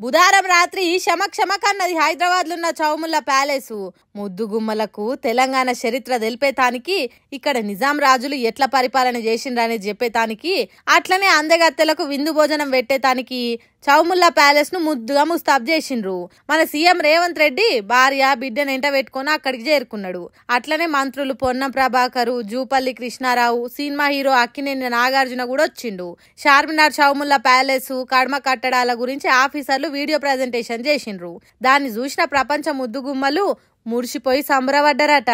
బుధవారం రాత్రి షమక్షమకన్నది హైదరాబాద్లో ఉన్న చౌముల్లా ప్యాలెస్. ముద్దుగుమ్మలకు తెలంగాణ చరిత్ర తెలిపేతానికి, ఇక్కడ నిజాం రాజులు ఎట్లా పరిపాలన చేసిండ్రని చెప్పేతానికి, అట్లనే అందగత్తెలకు విందు భోజనం పెట్టేతానికి చౌముల్లా ప్యాలెస్ ను ముద్దుగా ముస్తాబ్ చేసిండ్రు. మన సీఎం రేవంత్ రెడ్డి భార్య బిడ్డను ఎంట పెట్టుకుని అక్కడికి చేరుకున్నాడు. అట్లనే మంత్రులు పొన్నం ప్రభాకర్, జూపల్లి కృష్ణారావు, సినిమా హీరో అక్కినేని నాగార్జున కూడా వచ్చిండు. చార్మినార్ చౌముల్లా ప్యాలెస్ కడమ కట్టడాల గురించి ఆఫీసర్లు వీడియో ప్రెజెంటేషన్ చేసిండ్రు. దాన్ని చూసిన ప్రపంచ ముద్దుగుమ్మలు మురిసిపోయి సంబరపడ్డారట.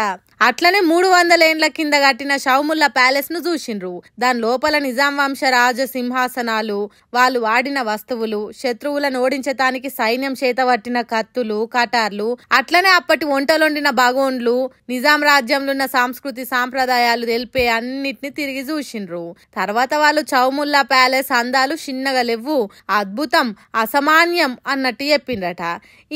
అట్లనే 300 ఏండ్ల కింద కట్టిన చౌముల్లా ప్యాలెస్ ను చూసిండ్రు. దాని లోపల నిజాం వంశ రాజ సింహాసనాలు, వాళ్ళు వాడిన వస్తువులు, శత్రువులను ఓడించటానికి సైన్యం చేత పట్టిన కత్తులు, కటార్లు, అట్లనే అప్పటి వంటలొండిన బగోన్లు, నిజాం రాజ్యంలో ఉన్న సంస్కృతి సాంప్రదాయాలు తెలిపే అన్నిటిని తిరిగి చూసిండ్రు. తర్వాత వాళ్ళు చౌముల్లా ప్యాలెస్ అందాలు చిన్నగా లేవు, అద్భుతం, అసామాన్యం అన్నట్టు చెప్పిండ్రట.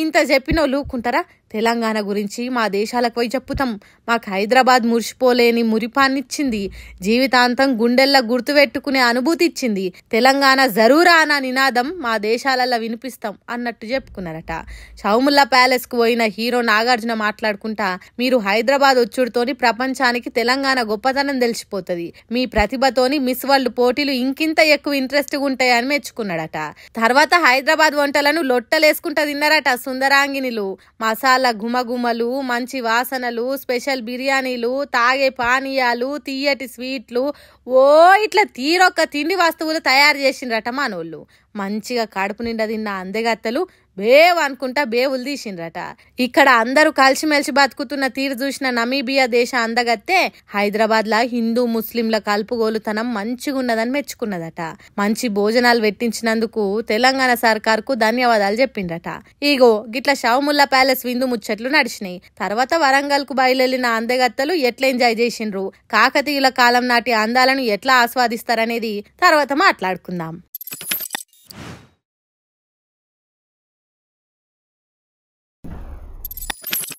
ఇంత చెప్పినోళ్ళు ఊరుకుంటారా? తెలంగాణ గురించి మా దేశాలకు పోయి చెప్పుతాం. మాకు హైదరాబాద్ మురిసిపోలేని మురిపాన్నిచ్చింది, జీవితాంతం గుండెల్లో గుర్తుపెట్టుకునే అనుభూతి ఇచ్చింది. తెలంగాణ జరూరా అన్న నినాదం మా దేశాలలో వినిపిస్తాం అన్నట్టు చెప్పుకున్నారట. చౌముల్లా ప్యాలెస్ కు పోయిన హీరో నాగార్జున మాట్లాడుకుంటా, మీరు హైదరాబాద్ వచ్చుడుతోని ప్రపంచానికి తెలంగాణ గొప్పతనం తెలిసిపోతుంది. మీ ప్రతిభతోని మిస్ వరల్డ్ పోటీలు ఇంకింత ఎక్కువ ఇంట్రెస్ట్ గా ఉంటాయని మెచ్చుకున్నాడట. తర్వాత హైదరాబాద్ వంటలను లొట్టలేసుకుంటా తిన్నారట సుందరాంగినిలు. మసాలా గుమగుమలు, మంచి వాసనలు, స్పెషల్ బిర్యానీలు, తాగే పానీయాలు, తీయటి స్వీట్లు, ఇట్లా తీరొక్క తిండి వస్తువులు తయారు చేసిండ్రట మనోళ్ళు. మంచిగా కడుపు నిండా తిన్న అందగత్తెలు బేవ్ అనుకుంటా బేవులు తీసిండ్రట. ఇక్కడ అందరూ కలిసిమెలిసి బతుకుతున్న తీరు చూసిన నమీబియా దేశ అందగత్తె హైదరాబాద్ లా హిందూ ముస్లింల కలుపుగోలుతనం మంచిగా ఉన్నదని మెచ్చుకున్నదట. మంచి భోజనాలు పెట్టించినందుకు తెలంగాణ సర్కార్ కు ధన్యవాదాలు చెప్పిండ్రట. ఇగో గిట్ల చౌముల్లా ప్యాలెస్ విందు ముచ్చట్లు నడిచినాయి. తర్వాత వరంగల్ కు బయలుదేరిన అందగత్తెలు ఎట్లా ఎంజాయ్ చేసిండ్రు, కాకతీయుల కాలం నాటి అందాలను ఎట్లా ఆస్వాదిస్తారనేది తర్వాత మాట్లాడుకుందాం.